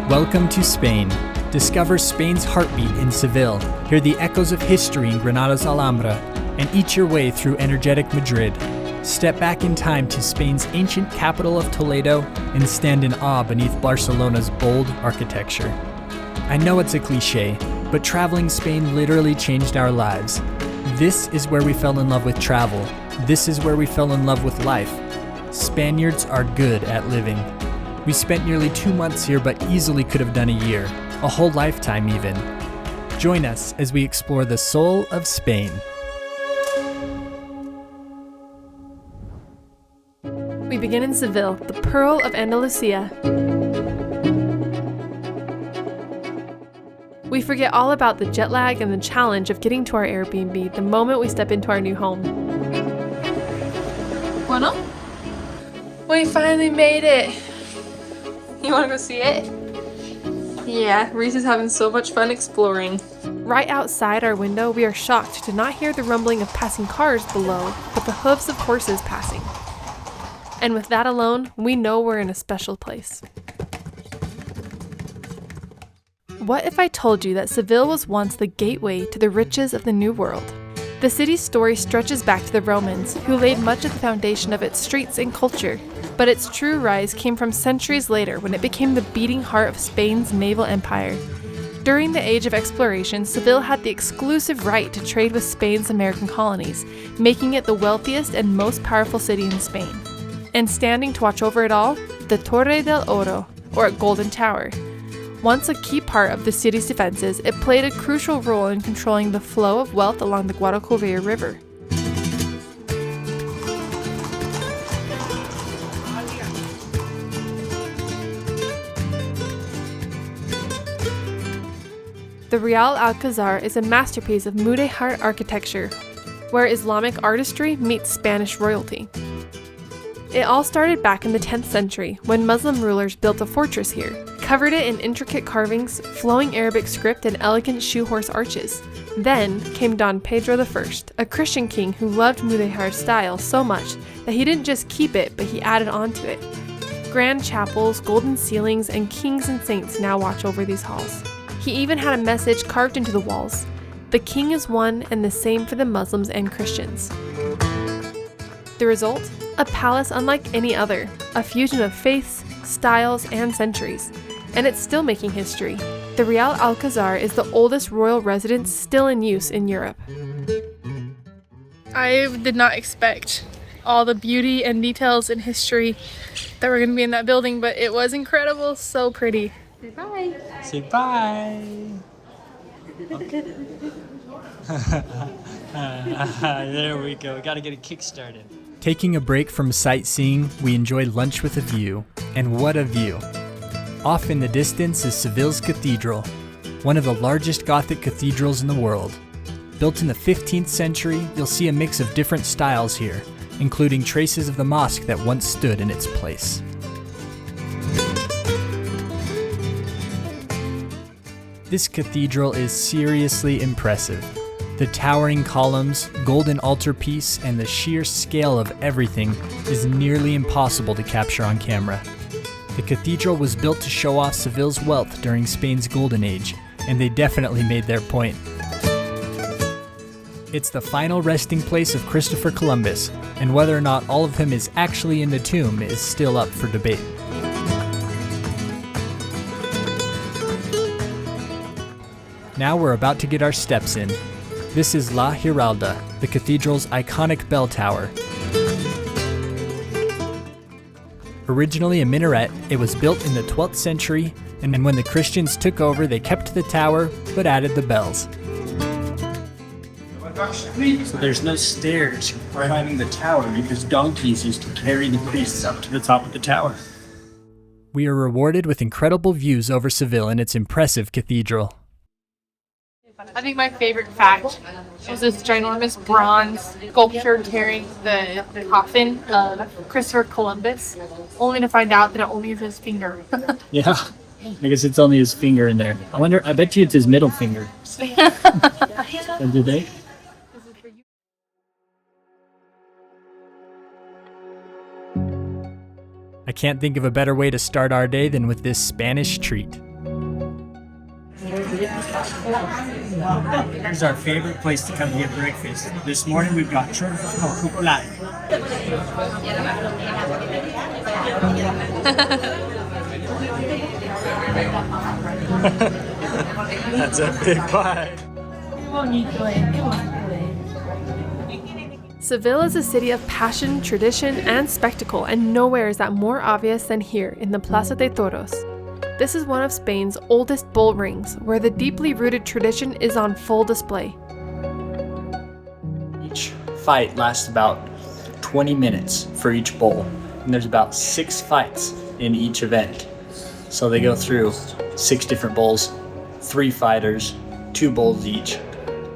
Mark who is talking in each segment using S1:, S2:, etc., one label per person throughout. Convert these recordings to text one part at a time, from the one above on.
S1: Welcome to Spain. Discover Spain's heartbeat in Seville. Hear the echoes of history in Granada's Alhambra, and eat your way through energetic Madrid. Step back in time to Spain's ancient capital of Toledo and stand in awe beneath Barcelona's bold architecture. I know it's a cliche, but traveling Spain literally changed our lives. This is where we fell in love with travel. This is where we fell in love with life. Spaniards are good at living. We spent nearly 2 months here, but easily could have done a year, a whole lifetime even. Join us as we explore the soul of Spain.
S2: We begin in Seville, the pearl of Andalusia. We forget all about the jet lag and the challenge of getting to our Airbnb the moment we step into our new home.
S3: Bueno, we finally made it. You want to go see it? Yeah, Reese is having so much fun exploring.
S2: Right outside our window, we are shocked to not hear the rumbling of passing cars below, but the hooves of horses passing. And with that alone, we know we're in a special place. What if I told you that Seville was once the gateway to the riches of the New World? The city's story stretches back to the Romans, who laid much of the foundation of its streets and culture. But its true rise came from centuries later when it became the beating heart of Spain's naval empire. During the age of exploration, Seville had the exclusive right to trade with Spain's American colonies, making it the wealthiest and most powerful city in Spain. And standing to watch over it all, the Torre del Oro, or Golden Tower. Once a key part of the city's defenses, it played a crucial role in controlling the flow of wealth along the Guadalquivir River. The Real Alcazar is a masterpiece of mudéjar architecture, where Islamic artistry meets Spanish royalty. It all started back in the 10th century, when Muslim rulers built a fortress here, covered it in intricate carvings, flowing Arabic script, and elegant shoe-horse arches. Then came Don Pedro I, a Christian king who loved mudéjar style so much that he didn't just keep it, but he added on to it. Grand chapels, golden ceilings, and kings and saints now watch over these halls. He even had a message carved into the walls: the king is one and the same for the Muslims and Christians. The result? A palace unlike any other, a fusion of faiths, styles, and centuries. And it's still making history. The Real Alcazar is the oldest royal residence still in use in Europe.
S4: I did not expect all the beauty and details and history that were going to be in that building, but it was incredible, so pretty.
S3: Say bye.
S1: Say bye. Okay. There we go. Gotta get a kick started. Taking a break from sightseeing, we enjoy lunch with a view. And what a view. Off in the distance is Seville's Cathedral, one of the largest Gothic cathedrals in the world. Built in the 15th century, you'll see a mix of different styles here, including traces of the mosque that once stood in its place. This cathedral is seriously impressive. The towering columns, golden altarpiece, and the sheer scale of everything is nearly impossible to capture on camera. The cathedral was built to show off Seville's wealth during Spain's Golden Age, and they definitely made their point. It's the final resting place of Christopher Columbus, and whether or not all of him is actually in the tomb is still up for debate. Now we're about to get our steps in. This is La Giralda, the cathedral's iconic bell tower. Originally a minaret, it was built in the 12th century, and when the Christians took over, they kept the tower, but added the bells.
S5: So there's no stairs climbing the tower because donkeys used to carry the priests up to the top of the tower.
S1: We are rewarded with incredible views over Seville and its impressive cathedral.
S4: I think my favorite fact was this ginormous bronze sculpture carrying the coffin of Christopher Columbus, only to find out that it only is his finger.
S5: Yeah, I guess it's only his finger in there. I bet you it's his middle finger. And do they?
S1: I can't think of a better way to start our day than with this Spanish treat.
S5: Here's our favorite place to come get breakfast. This morning we've got churros con chocolate. That's a big bite.
S2: Seville is a city of passion, tradition, and spectacle, and nowhere is that more obvious than here in the Plaza de Toros. This is one of Spain's oldest bull rings, where the deeply rooted tradition is on full display.
S5: Each fight lasts about 20 minutes for each bull, and there's about 6 fights in each event. So they go through 6 different bulls, 3 fighters, 2 bulls each.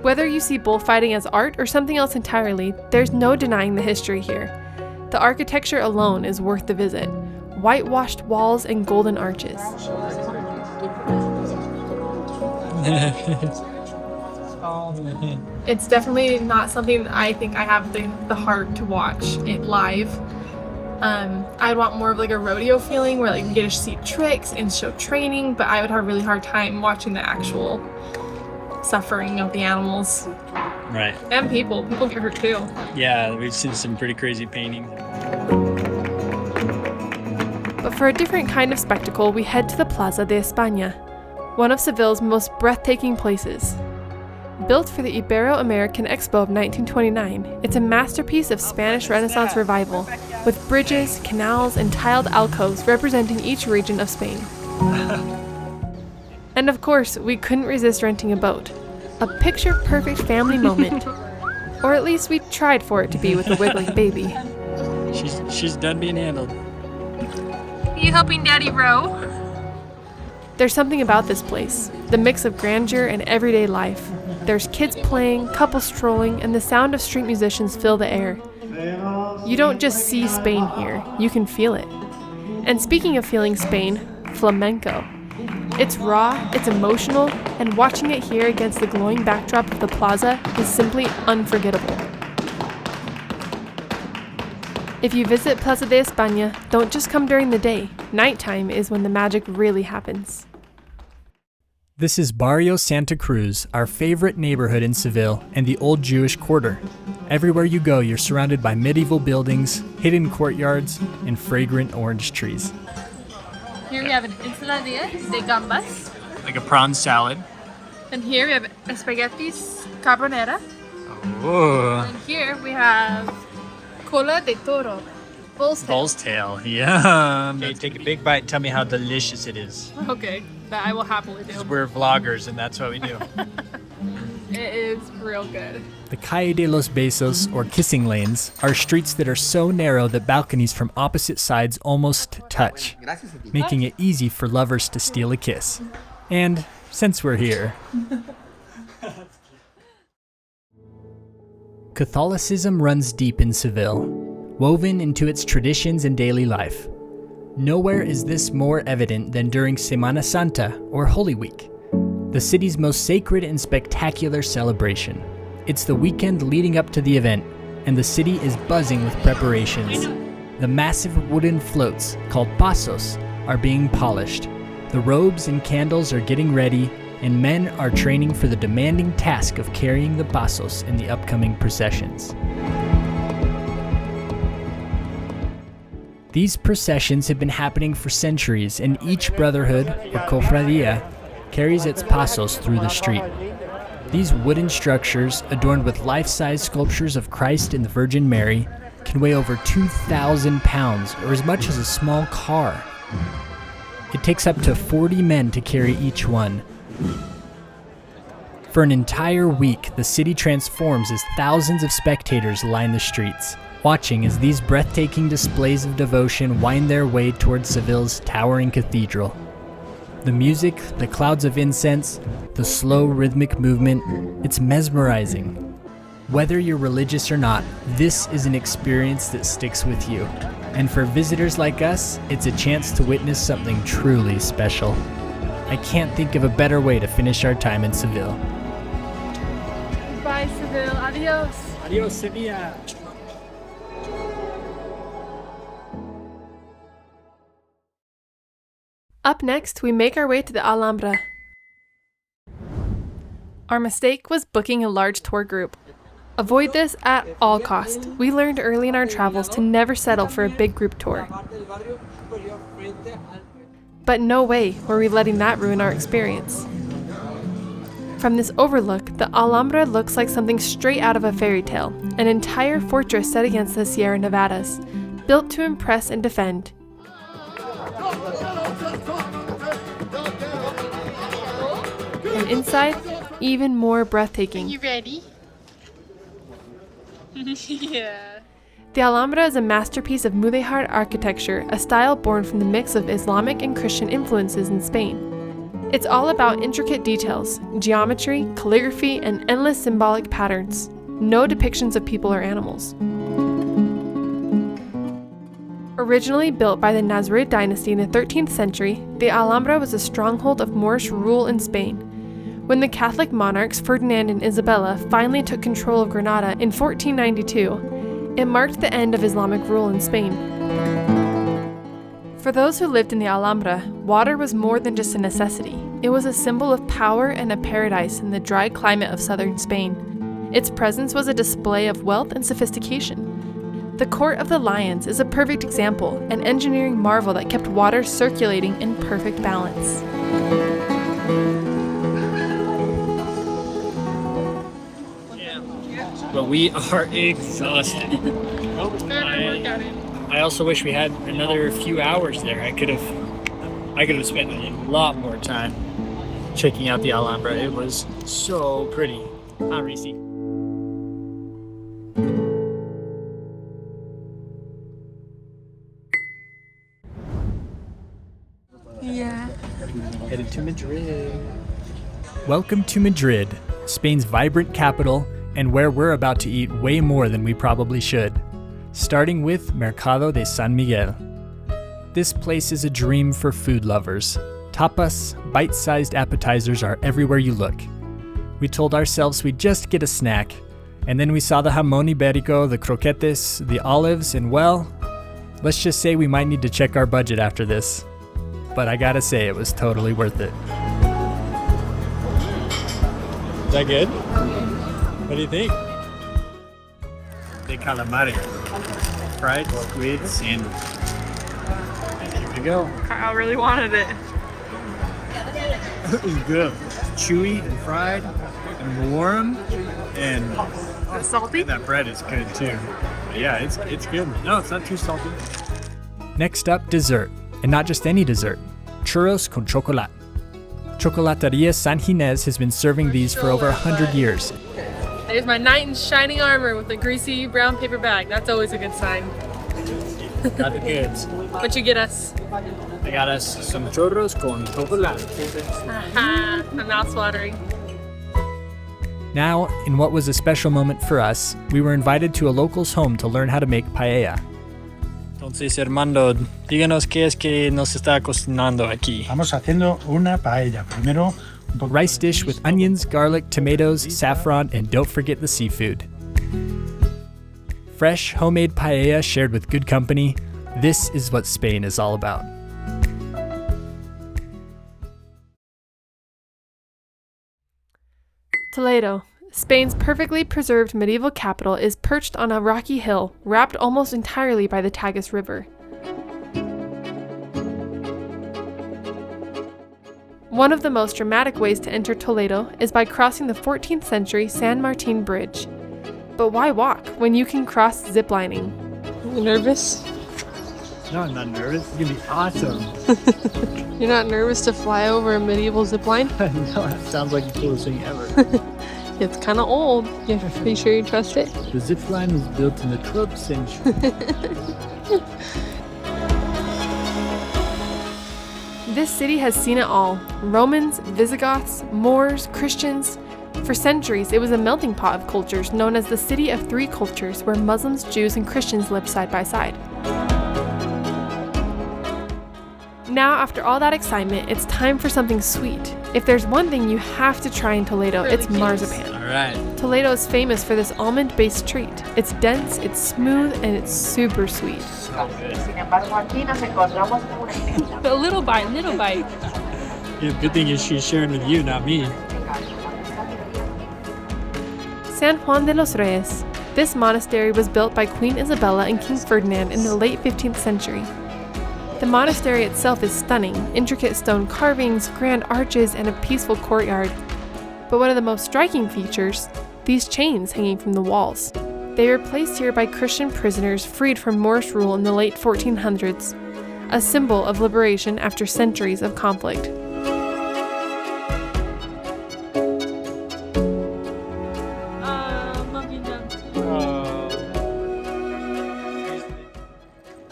S2: Whether you see bullfighting as art or something else entirely, there's no denying the history here. The architecture alone is worth the visit. Whitewashed walls and golden arches.
S4: It's definitely not something that I think I have the heart to watch it live. I'd want more of like a rodeo feeling where like you get to see tricks and show training, but I would have a really hard time watching the actual suffering of the animals.
S5: Right.
S4: And people get hurt too.
S5: Yeah, we've seen some pretty crazy painting.
S2: But for a different kind of spectacle, we head to the Plaza de Espana, one of Seville's most breathtaking places. Built for the Ibero-American Expo of 1929, it's a masterpiece of Spanish Renaissance revival, with bridges, canals, and tiled alcoves representing each region of Spain. And of course, we couldn't resist renting a boat. A picture-perfect family moment. Or at least we tried for it to be with the wiggling baby.
S5: She's done being handled.
S3: Are you helping Daddy row?
S2: There's something about this place, the mix of grandeur and everyday life. There's kids playing, couples strolling, and the sound of street musicians fill the air. You don't just see Spain here, you can feel it. And speaking of feeling Spain, flamenco. It's raw, it's emotional, and watching it here against the glowing backdrop of the plaza is simply unforgettable. If you visit Plaza de Espana, don't just come during the day. Nighttime is when the magic really happens.
S1: This is Barrio Santa Cruz, our favorite neighborhood in Seville and the old Jewish quarter. Everywhere you go, you're surrounded by medieval buildings, hidden courtyards, and fragrant orange trees.
S4: Here we have an ensaladilla de gambas.
S5: Like a prawn salad.
S4: And here we have spaghettis carbonara.
S5: Oh.
S4: And here we have cola de toro.
S5: Bull's tail. Yeah. Okay, take a big bite and tell me how delicious it is.
S4: Okay, that I will happily do.
S5: We're vloggers and that's what we do.
S4: It is real good.
S1: The Calle de los Besos, or kissing lanes, are streets that are so narrow that balconies from opposite sides almost touch, making it easy for lovers to steal a kiss. And since we're here, Catholicism runs deep in Seville, woven into its traditions and daily life. Nowhere is this more evident than during Semana Santa, or Holy Week, the city's most sacred and spectacular celebration. It's the weekend leading up to the event, and the city is buzzing with preparations. The massive wooden floats, called pasos, are being polished. The robes and candles are getting ready, and men are training for the demanding task of carrying the pasos in the upcoming processions. These processions have been happening for centuries, and each brotherhood, or cofradia, carries its pasos through the street. These wooden structures, adorned with life-size sculptures of Christ and the Virgin Mary, can weigh over 2,000 pounds, or as much as a small car. It takes up to 40 men to carry each one. For an entire week, the city transforms as thousands of spectators line the streets, watching as these breathtaking displays of devotion wind their way towards Seville's towering cathedral. The music, the clouds of incense, the slow rhythmic movement, it's mesmerizing. Whether you're religious or not, this is an experience that sticks with you. And for visitors like us, it's a chance to witness something truly special. I can't think of a better way to finish our time in Seville.
S4: Bye, Seville. Adios.
S5: Adios, Sevilla.
S2: Up next, we make our way to the Alhambra. Our mistake was booking a large tour group. Avoid this at all costs. We learned early in our travels to never settle for a big group tour. But no way were we letting that ruin our experience. From this overlook, the Alhambra looks like something straight out of a fairy tale, an entire fortress set against the Sierra Nevadas, built to impress and defend. And inside, even more breathtaking.
S4: You ready? Yeah.
S2: The Alhambra is a masterpiece of mudéjar architecture, a style born from the mix of Islamic and Christian influences in Spain. It's all about intricate details, geometry, calligraphy, and endless symbolic patterns. No depictions of people or animals. Originally built by the Nasrid dynasty in the 13th century, the Alhambra was a stronghold of Moorish rule in Spain. When the Catholic monarchs Ferdinand and Isabella finally took control of Granada in 1492, it marked the end of Islamic rule in Spain. For those who lived in the Alhambra, water was more than just a necessity. It was a symbol of power and a paradise in the dry climate of southern Spain. Its presence was a display of wealth and sophistication. The Court of the Lions is a perfect example, an engineering marvel that kept water circulating in perfect balance.
S5: But we are exhausted. I also wish we had another few hours there. I could have spent a lot more time checking out the Alhambra. It was so pretty. Huh, Reese?
S3: Yeah.
S5: Headed to Madrid.
S1: Welcome to Madrid, Spain's vibrant capital, and where we're about to eat way more than we probably should. Starting with Mercado de San Miguel. This place is a dream for food lovers. Tapas, bite-sized appetizers are everywhere you look. We told ourselves we'd just get a snack, and then we saw the jamón ibérico, the croquetes, the olives, and well, let's just say we might need to check our budget after this. But I gotta say, it was totally worth it.
S5: Is that good? What do you think? De calamari. Fried squid sandwich. Here we go.
S4: I really wanted it.
S5: It was good. Chewy and fried and warm, and
S4: Is it salty?
S5: that bread is good too. But yeah, it's good. No, it's not too salty.
S1: Next up, dessert. And not just any dessert. Churros con chocolate. Chocolateria San Ginés has been serving these for over 100 years.
S4: There's my knight in shining armor with a greasy brown paper bag. That's always a good sign.
S5: Got the goods.
S4: What you get us?
S5: I got us some churros con chocolate.
S4: Aha, I'm mouth-watering.
S1: Now, in what was a special moment for us, we were invited to a local's home to learn how to make paella.
S5: Entonces, Armando, díganos qué es que nos está cocinando aquí.
S6: Estamos haciendo una paella. Primero,
S1: A rice dish with onions, garlic, tomatoes, saffron, and don't forget the seafood. Fresh, homemade paella shared with good company. This is what Spain is all about.
S2: Toledo, Spain's perfectly preserved medieval capital, is perched on a rocky hill, wrapped almost entirely by the Tagus River. One of the most dramatic ways to enter Toledo is by crossing the 14th century San Martin Bridge. But why walk when you can cross ziplining?
S3: You nervous?
S5: No, I'm not nervous. It's gonna be awesome.
S3: You're not nervous to fly over a medieval zipline?
S5: No, that sounds like the coolest thing ever.
S3: It's kind of old. Are you sure you trust it?
S5: The zip line was built in the 12th century.
S2: This city has seen it all. Romans, Visigoths, Moors, Christians. For centuries, it was a melting pot of cultures known as the City of Three Cultures, where Muslims, Jews, and Christians lived side by side. Now, after all that excitement, it's time for something sweet. If there's one thing you have to try in Toledo, it's marzipan.
S5: All right.
S2: Toledo is famous for this almond-based treat. It's dense, it's smooth, and it's super sweet.
S4: But little bite.
S5: Yeah, good thing is she's sharing with you, not me.
S2: San Juan de los Reyes. This monastery was built by Queen Isabella and King Ferdinand in the late 15th century. The monastery itself is stunning, intricate stone carvings, grand arches, and a peaceful courtyard. But one of the most striking features, these chains hanging from the walls. They were placed here by Christian prisoners freed from Moorish rule in the late 1400s, a symbol of liberation after centuries of conflict.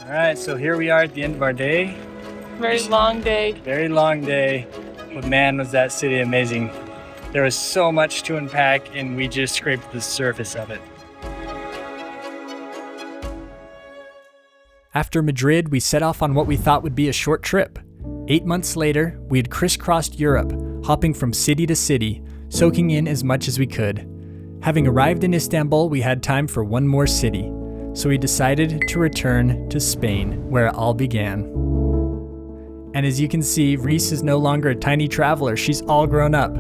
S1: Alright, so here we are at the end of our day.
S4: Very long day.
S1: Very long day. But man, was that city amazing. There was so much to unpack and we just scraped the surface of it. After Madrid, we set off on what we thought would be a short trip. 8 months later, we had crisscrossed Europe, hopping from city to city, soaking in as much as we could. Having arrived in Istanbul, we had time for one more city, so we decided to return to Spain, where it all began. And as you can see, Reese is no longer a tiny traveler, she's all grown up.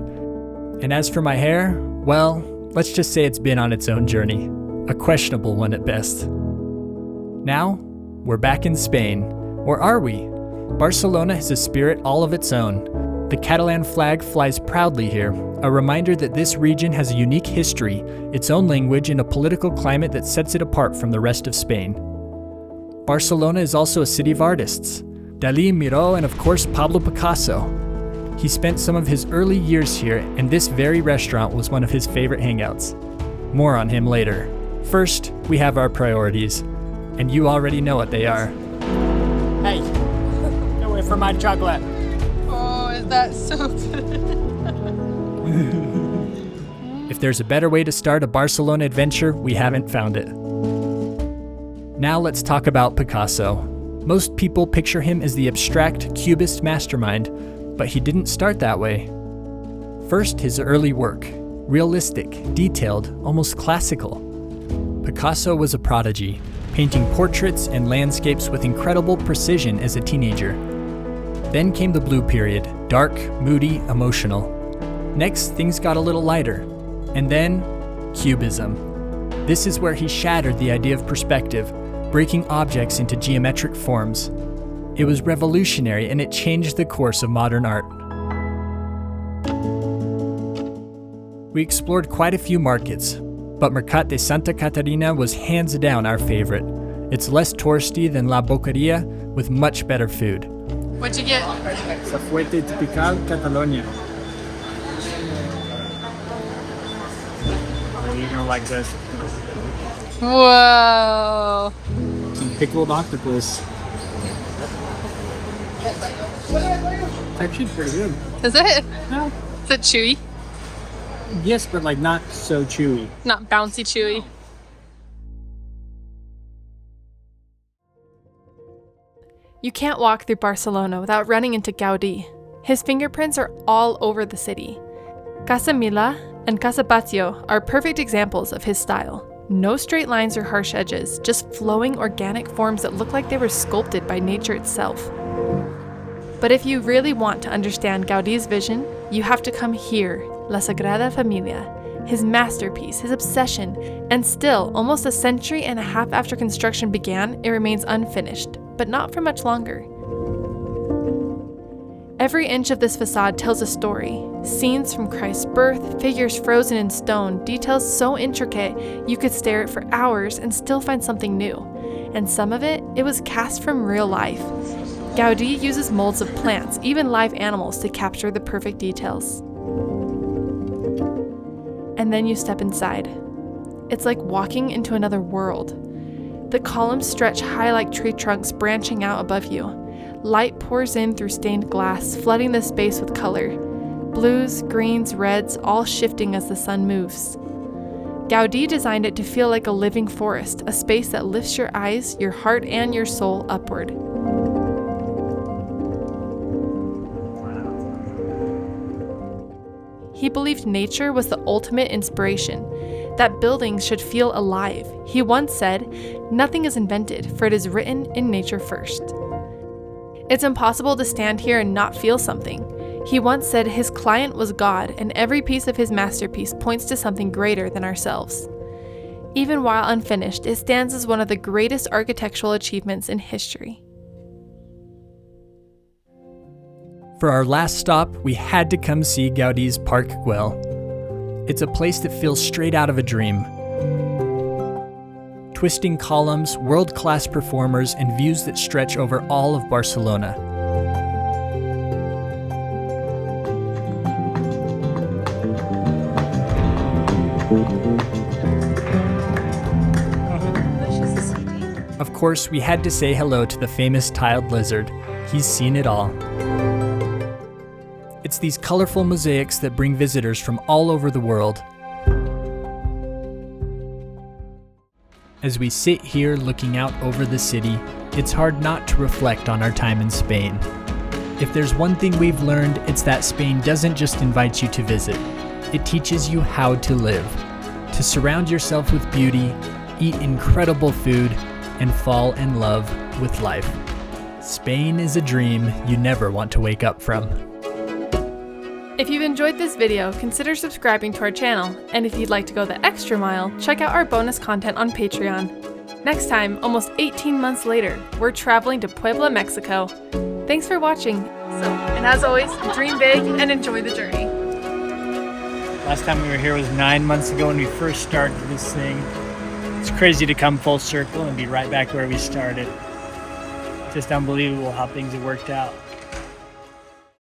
S1: And as for my hair, well, let's just say it's been on its own journey, a questionable one at best. Now, we're back in Spain. Or are we? Barcelona has a spirit all of its own. The Catalan flag flies proudly here, a reminder that this region has a unique history, its own language, and a political climate that sets it apart from the rest of Spain. Barcelona is also a city of artists. Dalí, Miró, and of course Pablo Picasso. He spent some of his early years here, and this very restaurant was one of his favorite hangouts. More on him later. First, we have our priorities. And you already know what they are. Hey, get away from my chocolate.
S3: Oh, is that so good?
S1: If there's a better way to start a Barcelona adventure, we haven't found it. Now let's talk about Picasso. Most people picture him as the abstract cubist mastermind, but he didn't start that way. First, his early work. Realistic, detailed, almost classical. Picasso was a prodigy, painting portraits and landscapes with incredible precision as a teenager. Then came the Blue period, dark, moody, emotional. Next, things got a little lighter. And then, Cubism. This is where he shattered the idea of perspective, breaking objects into geometric forms. It was revolutionary and it changed the course of modern art. We explored quite a few markets, but Mercat de Santa Catarina was hands down our favorite. It's less touristy than La Boqueria, with much better food.
S3: What'd you get?
S1: Safuete typical Catalonia. You're gonna like this.
S3: Whoa.
S1: Some pickled octopus. It's actually pretty good.
S3: Is it?
S1: No.
S3: Is it chewy?
S1: Yes, but like not so chewy.
S3: Not bouncy chewy.
S2: You can't walk through Barcelona without running into Gaudi. His fingerprints are all over the city. Casa Mila and Casa Patio are perfect examples of his style. No straight lines or harsh edges, just flowing organic forms that look like they were sculpted by nature itself. But if you really want to understand Gaudi's vision, you have to come here, La Sagrada Familia, his masterpiece, his obsession, and still, almost a century and a half after construction began, it remains unfinished, but not for much longer. Every inch of this facade tells a story. Scenes from Christ's birth, figures frozen in stone, details so intricate you could stare at for hours and still find something new. And some of it was cast from real life. Gaudi uses molds of plants, even live animals, to capture the perfect details. And then you step inside. It's like walking into another world. The columns stretch high like tree trunks branching out above you. Light pours in through stained glass, flooding the space with color. Blues, greens, reds, all shifting as the sun moves. Gaudi designed it to feel like a living forest, a space that lifts your eyes, your heart, and your soul upward. He believed nature was the ultimate inspiration, that buildings should feel alive. He once said, "Nothing is invented, for it is written in nature first." It's impossible to stand here and not feel something. He once said his client was God, and every piece of his masterpiece points to something greater than ourselves. Even while unfinished, it stands as one of the greatest architectural achievements in history.
S1: For our last stop, we had to come see Gaudi's Park Güell. It's a place that feels straight out of a dream. Twisting columns, world-class performers, and views that stretch over all of Barcelona. Of course, we had to say hello to the famous tiled lizard. He's seen it all. It's these colorful mosaics that bring visitors from all over the world. As we sit here looking out over the city, it's hard not to reflect on our time in Spain. If there's one thing we've learned, it's that Spain doesn't just invite you to visit. It teaches you how to live, to surround yourself with beauty, eat incredible food, and fall in love with life. Spain is a dream you never want to wake up from.
S2: If you've enjoyed this video, consider subscribing to our channel, and if you'd like to go the extra mile, check out our bonus content on Patreon. Next time, almost 18 months later, we're traveling to Puebla, Mexico. Thanks for watching. And as always, dream big and enjoy the journey.
S5: Last time we were here was 9 months ago when we first started this thing. It's crazy to come full circle and be right back where we started. Just unbelievable how things have worked out.